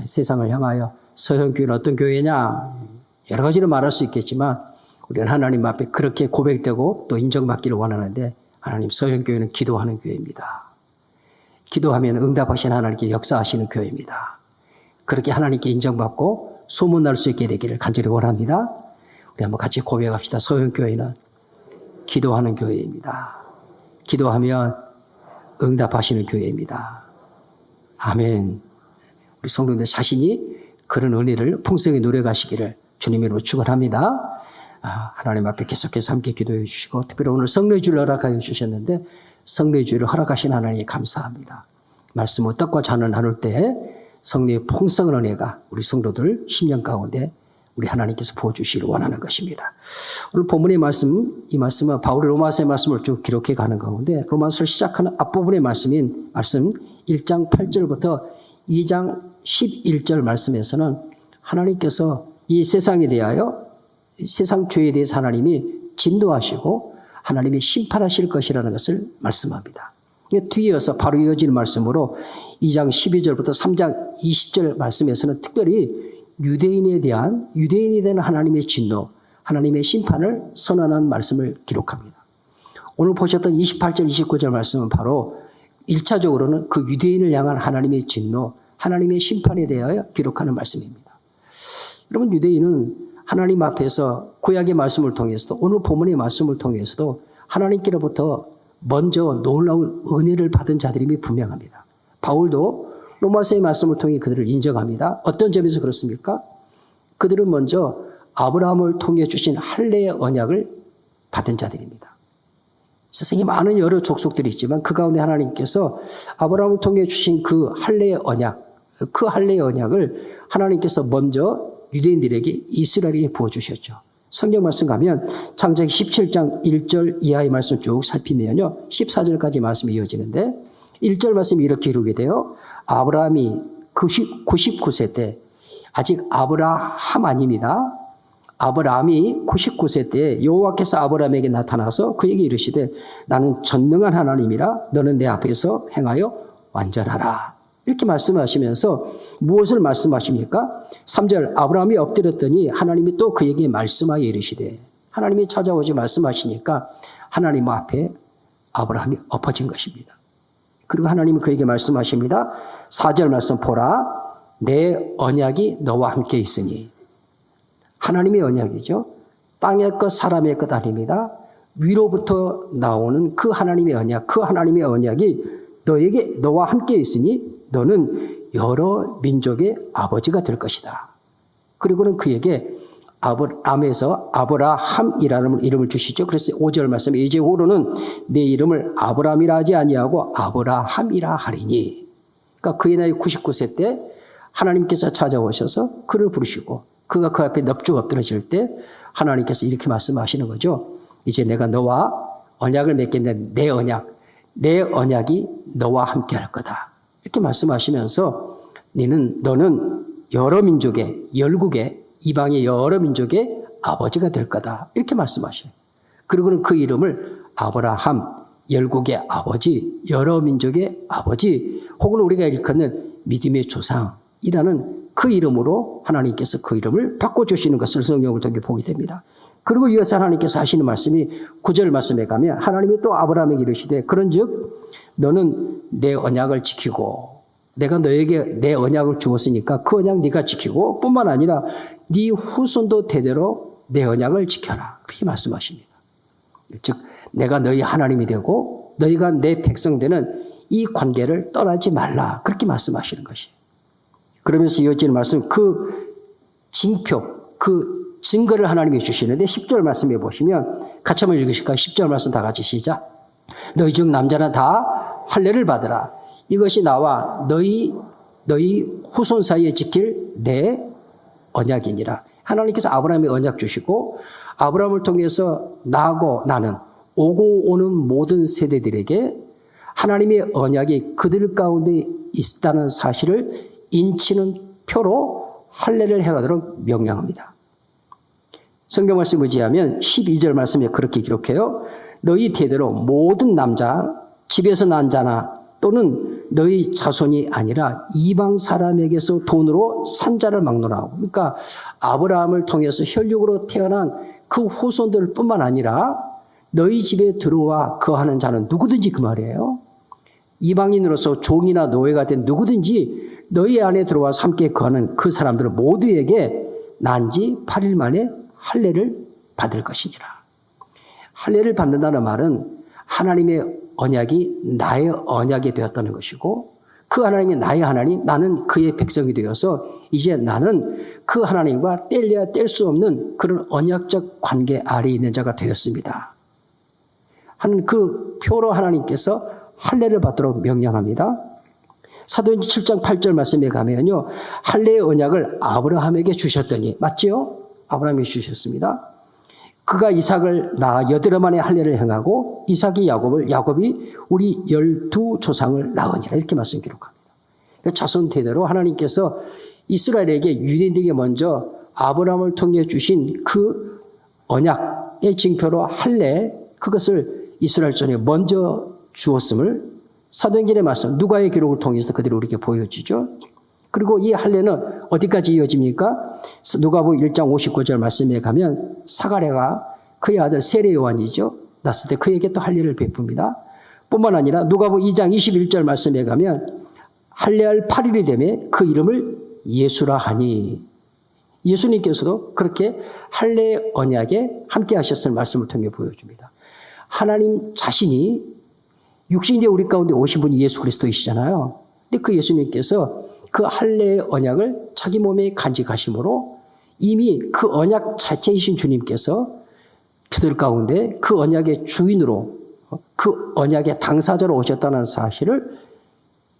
세상을 향하여 서현교회는 어떤 교회냐? 여러 가지로 말할 수 있겠지만 우리는 하나님 앞에 그렇게 고백되고 또 인정받기를 원하는데 하나님 서현교회는 기도하는 교회입니다. 기도하면 응답하신 하나님께 역사하시는 교회입니다. 그렇게 하나님께 인정받고 소문날 수 있게 되기를 간절히 원합니다. 우리 한번 같이 고백합시다. 서현교회는 기도하는 교회입니다. 기도하면 응답하시는 교회입니다. 아멘. 우리 성도님들 자신이 그런 은혜를 풍성히 누려가시기를 주님의 이름으로 축원합니다. 하나님 앞에 계속해서 함께 기도해 주시고 특별히 오늘 성례 주일을 허락하여 주셨는데 성례 주일을 허락하신 하나님께 감사합니다. 말씀을 떡과 잔을 나눌 때 성례의 풍성한 은혜가 우리 성도들 10년 가운데 우리 하나님께서 부어주시기를 원하는 것입니다. 오늘 본문의 말씀, 이 말씀은 바울이 로마서의 말씀을 쭉 기록해 가는 가운데 로마서를 시작하는 앞부분의 말씀 1장 8절부터 2장 11절 말씀에서는 하나님께서 이 세상에 대하여 세상 죄에 대해서 하나님이 진노하시고 하나님이 심판하실 것이라는 것을 말씀합니다. 뒤이어서 바로 이어지는 말씀으로 2장 12절부터 3장 20절 말씀에서는 특별히 유대인에 대한 하나님의 진노, 하나님의 심판을 선언한 말씀을 기록합니다. 오늘 보셨던 28절, 29절 말씀은 바로 1차적으로는 그 유대인을 향한 하나님의 진노, 하나님의 심판에 대하여 기록하는 말씀입니다. 여러분, 유대인은 하나님 앞에서 구약의 말씀을 통해서도 오늘 본문의 말씀을 통해서도 하나님께로부터 먼저 놀라운 은혜를 받은 자들임이 분명합니다. 바울도 로마서의 말씀을 통해 그들을 인정합니다. 어떤 점에서 그렇습니까? 그들은 먼저 아브라함을 통해 주신 할례의 언약을 받은 자들입니다. 세상에 많은 여러 족속들이 있지만 그 가운데 하나님께서 아브라함을 통해 주신 그 할례의 언약을 하나님께서 먼저 유대인들에게 이스라엘에게 부어주셨죠. 성경 말씀 가면 창세기 17장 1절 이하의 말씀 쭉 살피면요. 14절까지 말씀이 이어지는데 1절 말씀이 이렇게 이루게 돼요. 아브라함이 99세 때, 아직 아브라함 아닙니다. 아브라함이 99세 때 여호와께서 아브라함에게 나타나서 그에게 이르시되 나는 전능한 하나님이라 너는 내 앞에서 행하여 완전하라. 이렇게 말씀하시면서 무엇을 말씀하십니까? 3절 아브라함이 엎드렸더니 하나님이 또 그에게 말씀하여 이르시되 하나님이 찾아오지 말씀하시니까 하나님 앞에 아브라함이 엎어진 것입니다. 그리고 하나님은 그에게 말씀하십니다. 4절 말씀 보라 내 언약이 너와 함께 있으니 하나님의 언약이죠. 땅의 것 사람의 것 아닙니다. 위로부터 나오는 그 하나님의 언약이 너와 함께 있으니 너는 여러 민족의 아버지가 될 것이다. 그리고는 그에게 아브라함에서 아브라함이라는 이름을 주시죠. 그래서 5절 말씀에 이제후로는 내 이름을 아브라함이라 하지 아니하고 아브라함이라 하리니. 그러니까 그의 나이 99세 때 하나님께서 찾아오셔서 그를 부르시고 그가 그 앞에 넙죽 엎드러질 때 하나님께서 이렇게 말씀하시는 거죠. 이제 내가 너와 언약을 맺겠는데 내 언약이 너와 함께 할 거다. 이렇게 말씀하시면서 너는 여러 민족의 열국의 이방의 여러 민족의 아버지가 될 거다. 이렇게 말씀하셔요. 그리고는 그 이름을 아브라함, 열국의 아버지, 여러 민족의 아버지, 혹은 우리가 일컫는 믿음의 조상이라는 그 이름으로 하나님께서 그 이름을 바꿔주시는 것을 성경을 통해 보게 됩니다. 그리고 이어서 하나님께서 하시는 말씀이 9절 말씀에 가면 하나님이 또 아브라함에게 이르시되 그런즉 너는 내 언약을 지키고 내가 너에게 내 언약을 주었으니까 그 언약 네가 지키고 뿐만 아니라 네 후손도 대대로 내 언약을 지켜라. 그렇게 말씀하십니다. 즉 내가 너희 하나님이 되고 너희가 내 백성 되는 이 관계를 떠나지 말라. 그렇게 말씀하시는 것이에요. 그러면서 이어지는 말씀 그 징표, 그 증거를 하나님이 주시는데 10절 말씀해 보시면 같이 한번 읽으실까요? 10절 말씀 다 같이 시작. 너희 중 남자는 다 할례를 받으라. 이것이 나와 너희 후손 사이에 지킬 내 언약이니라. 하나님께서 아브라함의 언약 주시고 아브라함을 통해서 나하고 나는 오고 오는 모든 세대들에게 하나님의 언약이 그들 가운데 있다는 사실을 인치는 표로 할례를 행하도록 명령합니다. 성경 말씀 의지하면 12절 말씀에 그렇게 기록해요. 너희 대대로 모든 남자, 집에서 난 자나 또는 너희 자손이 아니라 이방 사람에게서 돈으로 산자를 막론하고. 그러니까 아브라함을 통해서 혈육으로 태어난 그 후손들 뿐만 아니라 너희 집에 들어와 거하는 자는 누구든지 그 말이에요. 이방인으로서 종이나 노예가 된 누구든지 너희 안에 들어와서 함께 거하는 그 사람들은 모두에게 난 지 8일 만에 할례를 받을 것이니라. 할례를 받는다는 말은 하나님의 언약이 나의 언약이 되었다는 것이고, 그 하나님이 나의 하나님, 나는 그의 백성이 되어서 이제 나는 그 하나님과 뗄래야 뗄 수 없는 그런 언약적 관계 아래에 있는 자가 되었습니다 하는 그 표로 하나님께서 할례를 받도록 명령합니다. 사도행전 7장 8절 말씀에 가면요, 할례의 언약을 아브라함에게 주셨더니, 맞지요? 아브라함이 주셨습니다. 그가 이삭을 낳아 여드름 안에 할례를 행하고 이삭이 야곱이 우리 12조상을 낳으니라, 이렇게 말씀 기록합니다. 자손 대대로 하나님께서 이스라엘에게, 유대인들에게 먼저 아브라함을 통해 주신 그 언약의 징표로 할례, 그것을 이스라엘 전에 먼저 주었음을 사도행전의 말씀, 누가의 기록을 통해서 그들이 우리에게 보여주죠. 그리고 이 할례는 어디까지 이어집니까? 누가복음 1장 59절 말씀에 가면 사가랴가 그의 아들 세례 요한이죠. 낳았을 때 그에게 또 할례를 베풉니다. 뿐만 아니라 누가복음 2장 21절 말씀에 가면 할례할 8일이 되매 그 이름을 예수라 하니, 예수님께서도 그렇게 할례 언약에 함께 하셨을 말씀을 통해 보여줍니다. 하나님 자신이 육신이 우리 가운데 오신 분이 예수 그리스도이시잖아요. 근데 그 예수님께서 그 할례의 언약을 자기 몸에 간직하심으로 이미 그 언약 자체이신 주님께서 그들 가운데 그 언약의 주인으로, 그 언약의 당사자로 오셨다는 사실을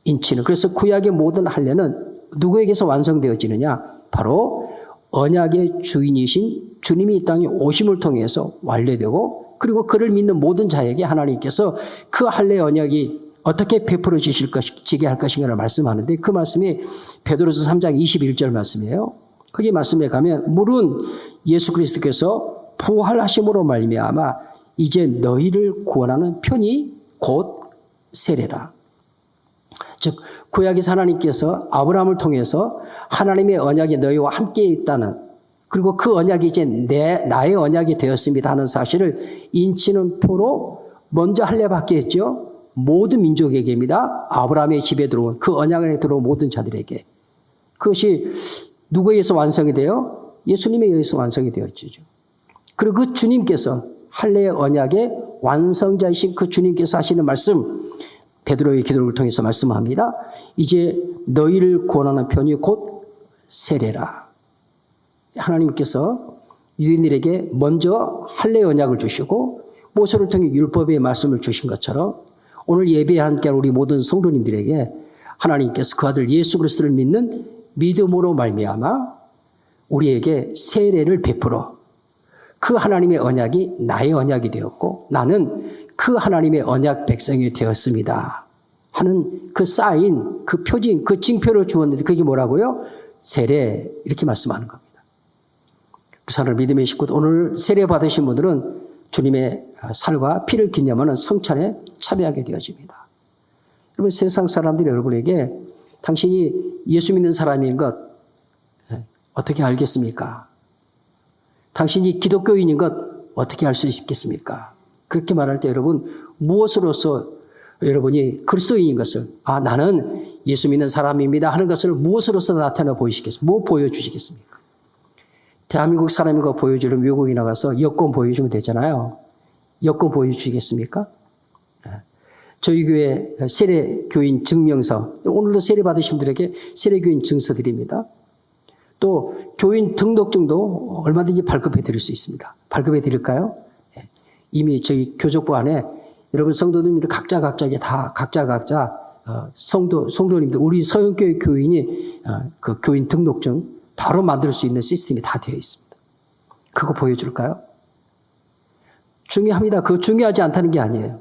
인치는, 그래서 구약의 모든 할례는 누구에게서 완성되어지느냐? 바로 언약의 주인이신 주님이 이 땅에 오심을 통해서 완료되고, 그리고 그를 믿는 모든 자에게 하나님께서 그 할례의 언약이 어떻게 베풀어지게 할 것인가를 말씀하는데, 그 말씀이 베드로서 3장 21절 말씀이에요. 거기 말씀에 가면 물은 예수 그리스도께서 부활하심으로 말미암아 이제 너희를 구원하는 편이 곧 세례라. 즉 구약에서 하나님께서 아브라함을 통해서 하나님의 언약이 너희와 함께 있다는, 그리고 그 언약이 이제 나의 언약이 되었습니다 하는 사실을 인치는 표로 먼저 할례 받게 했죠. 모든 민족에게입니다. 아브라함의 집에 들어온, 그 언약 안에 들어온 모든 자들에게. 그것이 누구에 의해서 완성이 돼요? 예수님에 의해서 완성이 되었죠. 그리고 그 주님께서, 할례의 언약의 완성자이신 그 주님께서 하시는 말씀, 베드로의 기도를 통해서 말씀합니다. 이제 너희를 구원하는 편이 곧 세례라. 하나님께서 유대인들에게 먼저 할례의 언약을 주시고 모세를 통해 율법의 말씀을 주신 것처럼 오늘 예배에 함께한 우리 모든 성도님들에게 하나님께서 그 아들 예수 그리스도를 믿는 믿음으로 말미암아 우리에게 세례를 베풀어 그 하나님의 언약이 나의 언약이 되었고 나는 그 하나님의 언약 백성이 되었습니다 하는 그 사인, 그 표징, 그 징표를 주었는데 그게 뭐라고요? 세례, 이렇게 말씀하는 겁니다. 그 사람을 믿음의 식구, 오늘 세례 받으신 분들은 주님의 살과 피를 기념하는 성찬에 참여하게 되어집니다. 여러분, 세상 사람들이 여러분에게 당신이 예수 믿는 사람인 것 어떻게 알겠습니까? 당신이 기독교인인 것 어떻게 알 수 있겠습니까? 그렇게 말할 때 여러분, 무엇으로서 여러분이 그리스도인인 것을, 나는 예수 믿는 사람입니다 하는 것을 무엇으로서 나타내 보이시겠습니까? 뭐 보여주시겠습니까? 대한민국 사람인 거 보여주려면 외국에 나가서 여권 보여주면 되잖아요. 여권 보여주시겠습니까? 저희 교회 세례교인 증명서, 오늘도 세례 받으신 분들에게 세례교인 증서 드립니다. 또 교인 등록증도 얼마든지 발급해 드릴 수 있습니다. 발급해 드릴까요? 이미 저희 교족부 안에 여러분 성도님들 각자 성도님들 우리 서영교회 교인이 그 교인 등록증 바로 만들 수 있는 시스템이 다 되어 있습니다. 그거 보여줄까요? 중요합니다. 그거 중요하지 않다는 게 아니에요.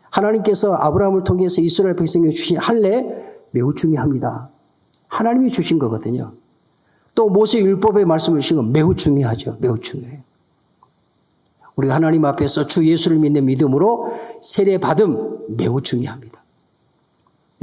하나님께서 아브라함을 통해서 이스라엘 백성에게 주신 할례 매우 중요합니다. 하나님이 주신 거거든요. 또 모세 율법의 말씀을 주신 건 매우 중요하죠. 매우 중요해요. 우리가 하나님 앞에서 주 예수를 믿는 믿음으로 세례 받음 매우 중요합니다.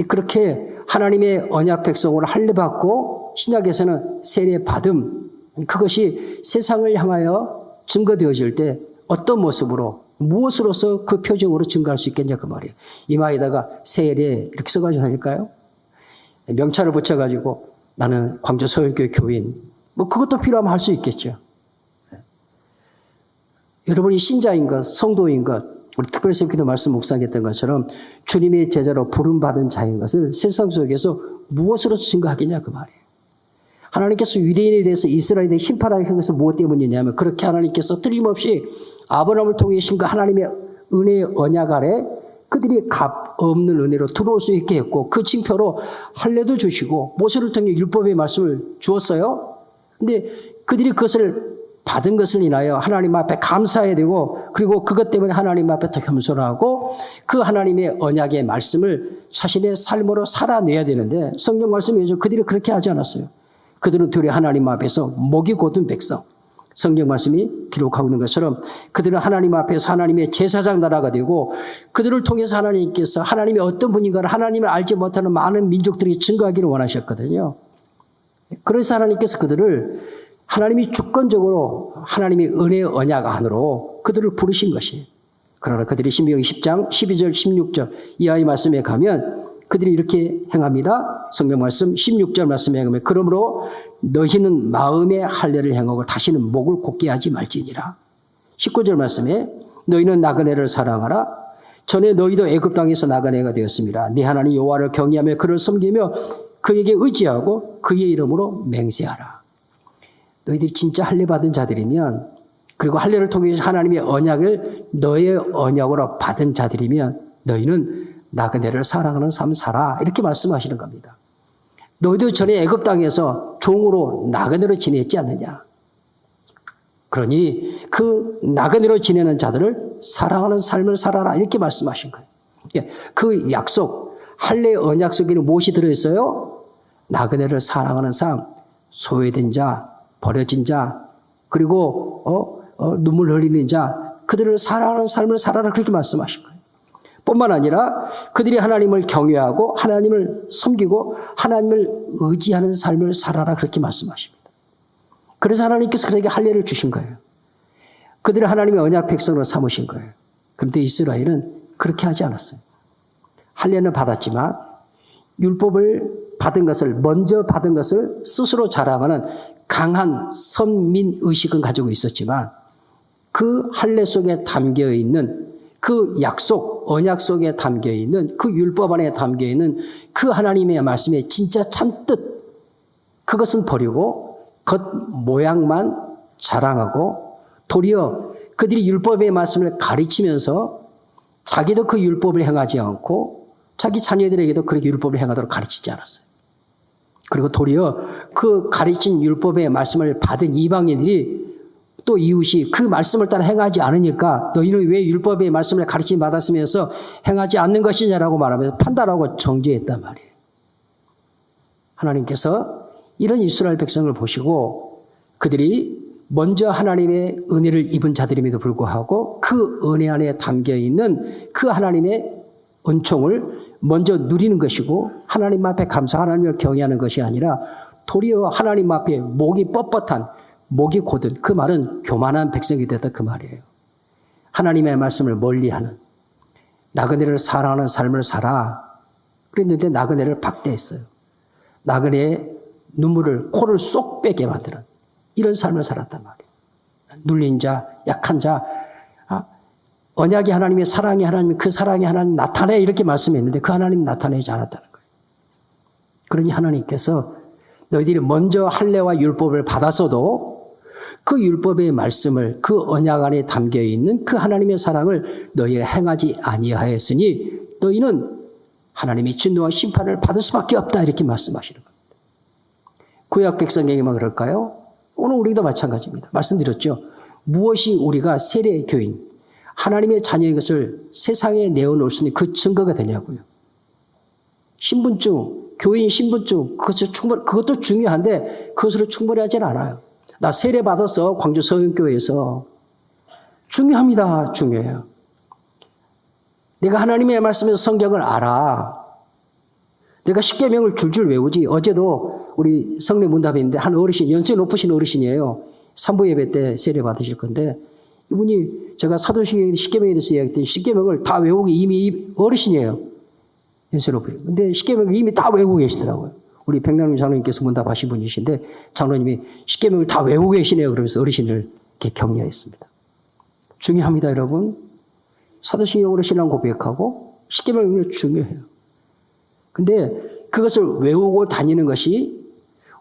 그렇게 하나님의 언약 백성으로 할례받고 신약에서는 세례받음, 그것이 세상을 향하여 증거되어질 때 어떤 모습으로 무엇으로서 그 표정으로 증거할 수 있겠냐 그 말이에요. 이마에다가 세례 이렇게 써가지고 다닐까요? 명찰을 붙여가지고 나는 광주 서울교회 교인 뭐 그것도 필요하면 할 수 있겠죠. 여러분이 신자인 것, 성도인 것, 우리 특별히 말씀 묵상했던 것처럼 주님의 제자로 부름받은 자인 것을 세상 속에서 무엇으로 증거하겠냐 그 말이에요. 하나님께서 유대인에 대해서 이스라엘에 심판하기 위해서 무엇 때문이냐면 그렇게 하나님께서 틀림없이 아브라함을 통해 신 그 하나님의 은혜의 언약 아래 그들이 값 없는 은혜로 들어올 수 있게 했고 그 징표로 할례도 주시고 모세를 통해 율법의 말씀을 주었어요. 근데 그들이 그것을 받은 것을 인하여 하나님 앞에 감사해야 되고 그리고 그것 때문에 하나님 앞에 더 겸손하고 그 하나님의 언약의 말씀을 자신의 삶으로 살아내야 되는데 성경 말씀에 그들이 그렇게 하지 않았어요. 그들은 되레 하나님 앞에서 목이 곧은 백성. 성경 말씀이 기록하고 있는 것처럼 그들은 하나님 앞에서 하나님의 제사장 나라가 되고 그들을 통해서 하나님께서 하나님이 어떤 분인가를 하나님을 알지 못하는 많은 민족들이 증거하기를 원하셨거든요. 그래서 하나님께서 그들을 하나님이 주권적으로 하나님의 은혜의 언약 안으로 그들을 부르신 것이에요. 그러나 그들이 신명기 10장 12절 16절 이하의 말씀에 가면 그들이 이렇게 행합니다. 성경 말씀 16절 말씀에 가면 그러므로 너희는 마음의 할례를 행하고 다시는 목을 곧게 하지 말지니라. 19절 말씀에 너희는 나그네를 사랑하라. 전에 너희도 애굽 땅에서 나그네가 되었습니다. 네 하나님 여호와를 경외하며 그를 섬기며 그에게 의지하고 그의 이름으로 맹세하라. 너희들이 진짜 할례 받은 자들이면 그리고 할례를 통해서 하나님의 언약을 너의 언약으로 받은 자들이면 너희는 나그네를 사랑하는 삶 살아. 이렇게 말씀하시는 겁니다. 너희도 전에 애굽 땅에서 종으로 나그네로 지냈지 않느냐. 그러니 그 나그네로 지내는 자들을 사랑하는 삶을 살아라. 이렇게 말씀하신 거예요. 그 약속, 할례 언약 속에는 무엇이 들어있어요? 나그네를 사랑하는 삶, 소외된 자, 버려진 자, 그리고 눈물 흘리는 자, 그들을 사랑하는 삶을 살아라. 그렇게 말씀하신 거예요. 뿐만 아니라 그들이 하나님을 경외하고 하나님을 섬기고 하나님을 의지하는 삶을 살아라. 그렇게 말씀하십니다. 그래서 하나님께서 그들에게 할례를 주신 거예요. 그들을 하나님의 언약 백성으로 삼으신 거예요. 그런데 이스라엘은 그렇게 하지 않았어요. 할례는 받았지만 율법을 받은 것을 먼저 받은 것을 스스로 자랑하는 강한 선민 의식은 가지고 있었지만 그 할례 속에 담겨 있는 그 약속, 언약 속에 담겨 있는 그 율법 안에 담겨 있는 그 하나님의 말씀의 진짜 참뜻 그것은 버리고 겉 모양만 자랑하고 도리어 그들이 율법의 말씀을 가르치면서 자기도 그 율법을 행하지 않고 자기 자녀들에게도 그렇게 율법을 행하도록 가르치지 않았어요. 그리고 도리어 그 가르친 율법의 말씀을 받은 이방인들이 또 이웃이 그 말씀을 따라 행하지 않으니까 너희는 왜 율법의 말씀을 가르침 받았으면서 행하지 않는 것이냐라고 말하면서 판단하고 정죄했단 말이에요. 하나님께서 이런 이스라엘 백성을 보시고 그들이 먼저 하나님의 은혜를 입은 자들임에도 불구하고 그 은혜 안에 담겨있는 그 하나님의 은총을 먼저 누리는 것이고 하나님 앞에 감사 하나님을 경외하는 것이 아니라 도리어 하나님 앞에 목이 뻣뻣한 목이 곧은 그 말은 교만한 백성이 되었다 그 말이에요. 하나님의 말씀을 멀리하는 나그네를 사랑하는 삶을 살아. 그랬는데 나그네를 박대했어요. 나그네의 눈물을 코를 쏙 빼게 만드는 이런 삶을 살았단 말이에요. 눌린 자, 약한 자, 언약이 하나님의 사랑이 하나님 그 사랑이 하나님 나타내 이렇게 말씀했는데 그 하나님 나타내지 않았다는 거예요. 그러니 하나님께서 너희들이 먼저 할례와 율법을 받았어도 그 율법의 말씀을 그 언약 안에 담겨있는 그 하나님의 사랑을 너희가 행하지 아니하였으니 너희는 하나님의 진노와 심판을 받을 수밖에 없다 이렇게 말씀하시는 겁니다. 구약 백성에게만 그럴까요? 오늘 우리도 마찬가지입니다. 말씀드렸죠. 무엇이 우리가 세례 교인 하나님의 자녀의 것을 세상에 내어놓을 수 있는 그 증거가 되냐고요. 신분증, 교인 신분증, 그것도 중요한데 그것으로 충분히 하진 않아요. 나 세례 받았어. 광주 서영교회에서. 중요합니다. 중요해요. 내가 하나님의 말씀에서 성경을 알아. 내가 십계명을 줄줄 외우지. 어제도 우리 성례 문답했는데 한 어르신, 연세 높으신 어르신이에요. 산부 예배 때 세례 받으실 건데 이분이 제가 사도신경에 십계명에 대해서 이야기했더니 십계명을 다 외우기 이미 어르신이에요. 연세 높으신. 근데 십계명을 이미 다 외우고 계시더라고요. 우리 백남님 장로님께서 문답하신 분이신데 장로님이 십계명을 다 외우고 계시네요. 그러면서 어르신을 이렇게 격려했습니다. 중요합니다, 여러분. 사도신경 어르신이라고 고백하고 십계명이 중요해요. 근데 그것을 외우고 다니는 것이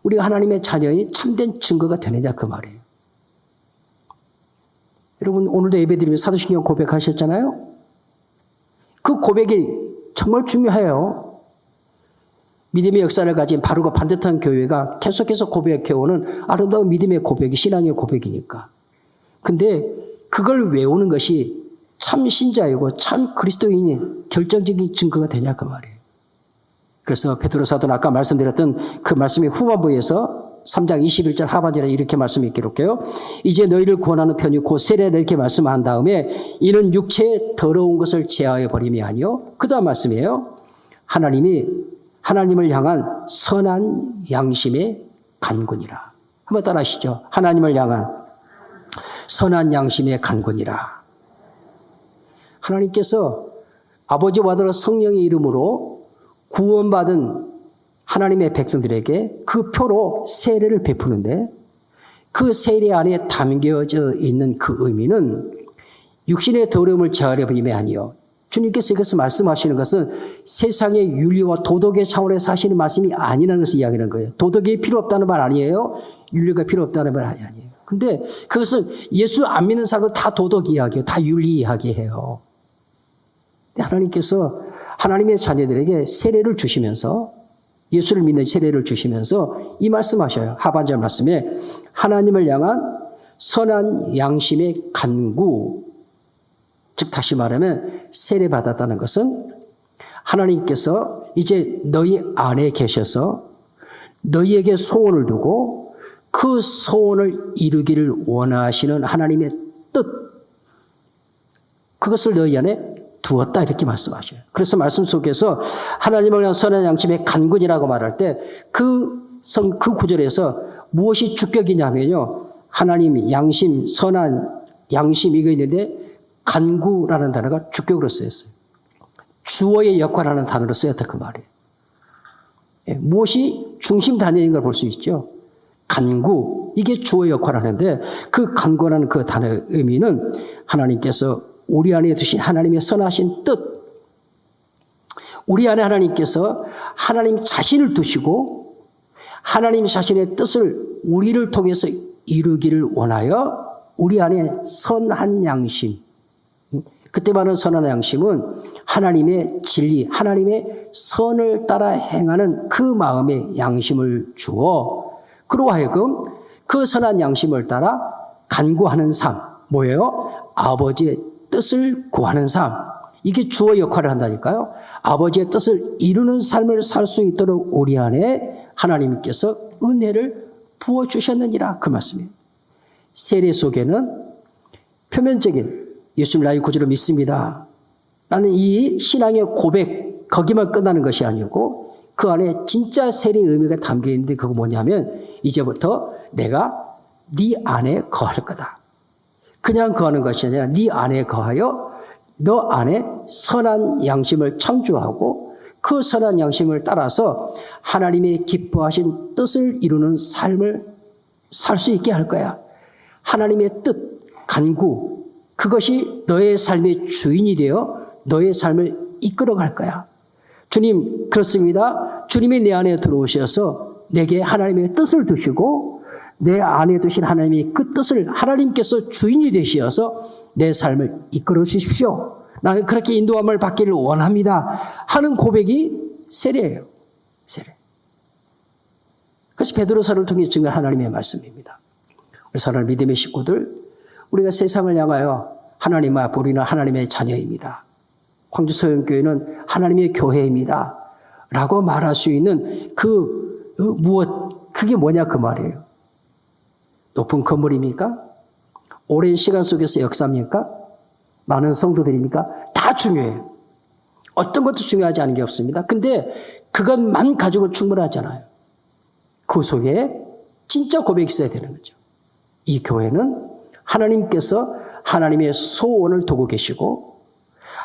우리가 하나님의 자녀의 참된 증거가 되느냐 그 말이에요. 여러분 오늘도 예배드리면 사도신경 고백하셨잖아요. 그 고백이 정말 중요해요. 믿음의 역사를 가진 바르고 반듯한 교회가 계속해서 고백해오는 아름다운 믿음의 고백이 신앙의 고백이니까. 근데 그걸 외우는 것이 참 신자이고 참 그리스도인이 결정적인 증거가 되냐 그 말이에요. 그래서 베드로 사도는 아까 말씀드렸던 그 말씀의 후반부에서 3장 21절 하반절에 이렇게 말씀이 기록해요. 이제 너희를 구원하는 편이 곧 세례를 이렇게 말씀한 다음에 이는 육체의 더러운 것을 제하여 버림이 아니요. 그 다음 말씀이에요. 하나님을 향한 선한 양심의 간군이라. 한번 따라 하시죠. 하나님을 향한 선한 양심의 간군이라. 하나님께서 아버지와 아들 성령의 이름으로 구원받은 하나님의 백성들에게 그 표로 세례를 베푸는데 그 세례 안에 담겨져 있는 그 의미는 육신의 더러움을 제하려 함이 아니요. 주님께서 이것을 말씀하시는 것은 세상의 윤리와 도덕의 차원에서 하시는 말씀이 아니라는 것을 이야기하는 거예요. 도덕이 필요 없다는 말 아니에요. 윤리가 필요 없다는 말 아니에요. 근데 그것은 예수 안 믿는 사람은 다 도덕 이야기예요. 다 윤리 이야기예요. 하나님께서 하나님의 자녀들에게 세례를 주시면서 예수를 믿는 세례를 주시면서 이 말씀하셔요. 하반절 말씀에 하나님을 향한 선한 양심의 간구. 즉 다시 말하면 세례 받았다는 것은 하나님께서 이제 너희 안에 계셔서 너희에게 소원을 두고 그 소원을 이루기를 원하시는 하나님의 뜻. 그것을 너희 안에 두었다 이렇게 말씀하셔요. 그래서 말씀 속에서 하나님을 향한 선한 양심의 간군이라고 말할 때 그 구절에서 무엇이 주격이냐면요. 하나님 양심, 선한 양심 이거 있는데 간구라는 단어가 주격으로 쓰였어요. 주어의 역할하는 단어로 쓰였다 그 말이에요. 무엇이 중심 단위인 걸 볼 수 있죠. 간구, 이게 주어의 역할을 하는데 그 간구라는 그 단어의 의미는 하나님께서 우리 안에 두신 하나님의 선하신 뜻, 우리 안에 하나님께서 하나님 자신을 두시고 하나님 자신의 뜻을 우리를 통해서 이루기를 원하여 우리 안에 선한 양심, 그때 말하는 선한 양심은 하나님의 진리, 하나님의 선을 따라 행하는 그 마음의 양심을 주어 그로 하여금 그 선한 양심을 따라 간구하는 삶, 뭐예요? 아버지의 뜻을 구하는 삶. 이게 주어 역할을 한다니까요. 아버지의 뜻을 이루는 삶을 살 수 있도록 우리 안에 하나님께서 은혜를 부어주셨느니라 그 말씀이에요. 세례 속에는 표면적인 예수님 나의 구주로 믿습니다. 나는 이 신앙의 고백 거기만 끝나는 것이 아니고 그 안에 진짜 세례의 의미가 담겨 있는데 그거 뭐냐면 이제부터 내가 네 안에 거할 거다. 그냥 거하는 것이 아니라 네 안에 거하여 너 안에 선한 양심을 창조하고 그 선한 양심을 따라서 하나님의 기뻐하신 뜻을 이루는 삶을 살 수 있게 할 거야. 하나님의 뜻, 간구, 그것이 너의 삶의 주인이 되어 너의 삶을 이끌어갈 거야. 주님, 그렇습니다. 주님이 내 안에 들어오셔서 내게 하나님의 뜻을 두시고 내 안에 두신 하나님의 그 뜻을 하나님께서 주인이 되시어서 내 삶을 이끌어 주십시오. 나는 그렇게 인도함을 받기를 원합니다. 하는 고백이 세례예요. 세례. 그래서 베드로서를 통해 증거한 하나님의 말씀입니다. 우리 사랑하는 믿음의 식구들, 우리가 세상을 향하여 하나님 앞 우리는 하나님의 자녀입니다. 광주 소영교회는 하나님의 교회입니다. 라고 말할 수 있는 그게 뭐냐 그 말이에요. 높은 건물입니까? 오랜 시간 속에서 역사입니까? 많은 성도들입니까? 다 중요해요. 어떤 것도 중요하지 않은 게 없습니다. 근데 그것만 가지고 충분하잖아요. 그 속에 진짜 고백이 있어야 되는 거죠. 이 교회는 하나님께서 하나님의 소원을 두고 계시고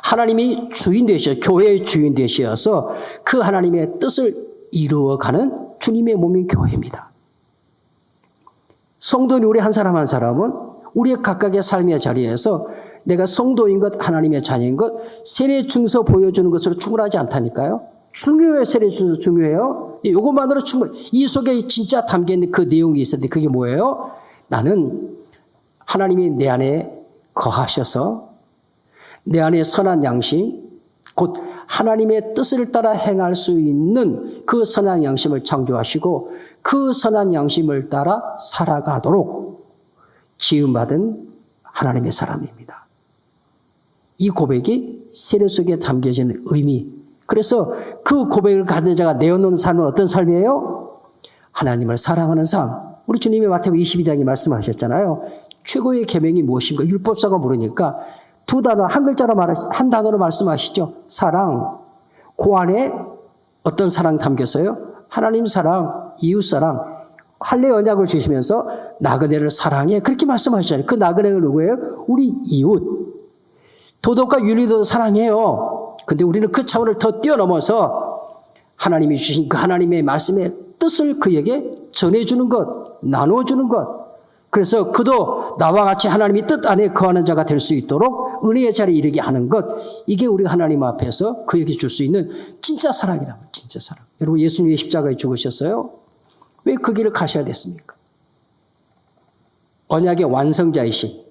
하나님이 주인 되셔, 교회의 주인 되셔서 그 하나님의 뜻을 이루어가는 주님의 몸인 교회입니다. 성도인 우리 한 사람 한 사람은 우리의 각각의 삶의 자리에서 내가 성도인 것, 하나님의 자녀인 것, 세례 증서 보여주는 것으로 충분하지 않다니까요. 중요해요. 세례 증서 중요해요. 이것만으로 충분해. 이 속에 진짜 담겨있는 그 내용이 있었는데 그게 뭐예요? 나는 하나님이 내 안에 거하셔서 내 안에 선한 양심, 곧 하나님의 뜻을 따라 행할 수 있는 그 선한 양심을 창조하시고 그 선한 양심을 따라 살아가도록 지음받은 하나님의 사람입니다. 이 고백이 세례 속에 담겨진 의미. 그래서 그 고백을 가진 자가 내어놓는 삶은 어떤 삶이에요? 하나님을 사랑하는 삶. 우리 주님이 마태복음 22장에 말씀하셨잖아요. 최고의 계명이 무엇인가? 율법사가 물으니까 두 단어, 한 글자로 한 단어로 말씀하시죠. 사랑. 그 안에 어떤 사랑 담겼어요? 하나님 사랑, 이웃 사랑, 할례 언약을 주시면서 나그네를 사랑해. 그렇게 말씀하시잖아요. 그 나그네가 누구예요? 우리 이웃. 도덕과 윤리도 사랑해요. 근데 우리는 그 차원을 더 뛰어넘어서 하나님이 주신 그 하나님의 말씀의 뜻을 그에게 전해주는 것, 나눠주는 것. 그래서 그도 나와 같이 하나님의 뜻 안에 거하는 자가 될 수 있도록 은혜의 자리에 이르게 하는 것. 이게 우리가 하나님 앞에서 그에게 줄 수 있는 진짜 사랑이라고. 진짜 사랑. 여러분 예수님이 십자가에 죽으셨어요. 왜 그 길을 가셔야 됐습니까? 언약의 완성자이신,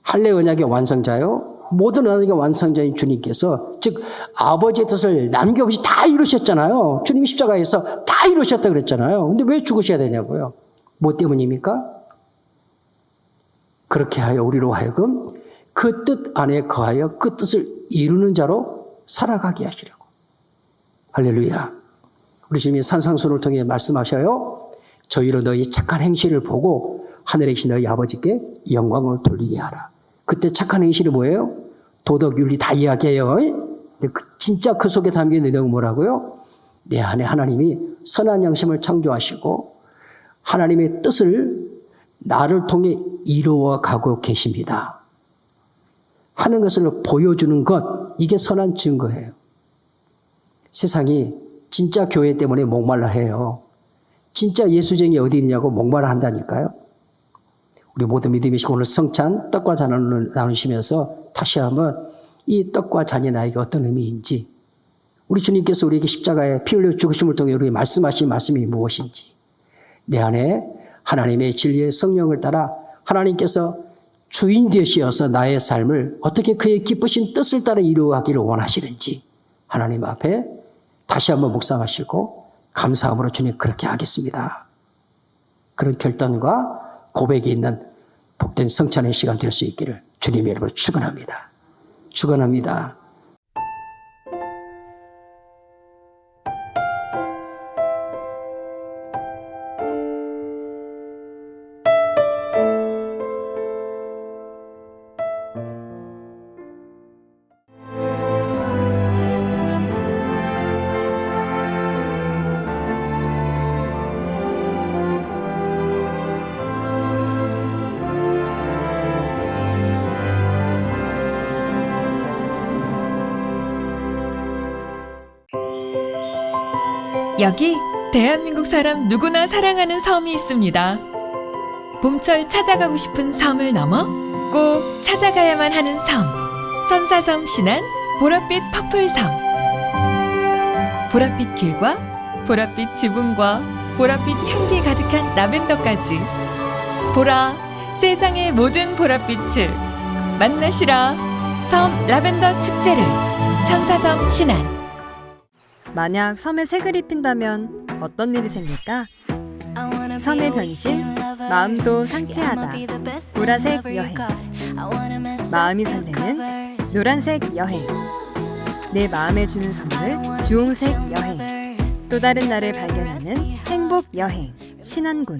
할례 언약의 완성자요. 모든 언약의 완성자인 주님께서, 즉 아버지의 뜻을 남김없이 다 이루셨잖아요. 주님이 십자가에서 다 이루셨다 그랬잖아요. 근데 왜 죽으셔야 되냐고요? 뭐 때문입니까? 그렇게 하여 우리로 하여금 그 뜻 안에 거하여 그 뜻을 이루는 자로 살아가게 하시려고. 할렐루야. 우리 주님이 산상수훈을 통해 말씀하셔요. 저희로 너희 착한 행실을 보고 하늘에 계신 너희 아버지께 영광을 돌리게 하라. 그때 착한 행실이 뭐예요? 도덕, 윤리 다 이야기해요. 근데 진짜 그 속에 담겨있는 내용은 뭐라고요? 내 안에 하나님이 선한 양심을 창조하시고 하나님의 뜻을 나를 통해 이루어 가고 계십니다. 하는 것을 보여주는 것, 이게 선한 증거예요. 세상이 진짜 교회 때문에 목말라 해요. 진짜 예수쟁이 어디 있냐고 목말라 한다니까요. 우리 모든 믿음이시고 오늘 성찬 떡과 잔을 나누시면서 다시 한번 이 떡과 잔이 나에게 어떤 의미인지, 우리 주님께서 우리에게 십자가에 피 흘려 죽으심을 통해 우리에게 말씀하신 말씀이 무엇인지, 내 안에 하나님의 진리의 성령을 따라 하나님께서 주인 되시어서 나의 삶을 어떻게 그의 기쁘신 뜻을 따라 이루어가기를 원하시는지 하나님 앞에 다시 한번 묵상하시고 감사함으로 주님 그렇게 하겠습니다. 그런 결단과 고백이 있는 복된 성찬의 시간 될 수 있기를 주님의 이름으로 축원합니다. 축원합니다. 여기 대한민국 사람 누구나 사랑하는 섬이 있습니다. 봄철 찾아가고 싶은 섬을 넘어 꼭 찾아가야만 하는 섬. 천사섬 신안 보랏빛 퍼플섬. 보랏빛 길과 보랏빛 지붕과 보랏빛 향기 가득한 라벤더까지. 보라, 세상의 모든 보랏빛을 만나시라. 섬 라벤더 축제를. 천사섬 신안. 만약 섬에 색을 입힌다면 어떤 일이 생길까? 섬의 변신, 마음도 상쾌하다. 보라색 여행. 마음이 설레는 노란색 여행. 내 마음에 주는 선물, 주홍색 여행. 또 다른 나를 발견하는 행복 여행. 신안군.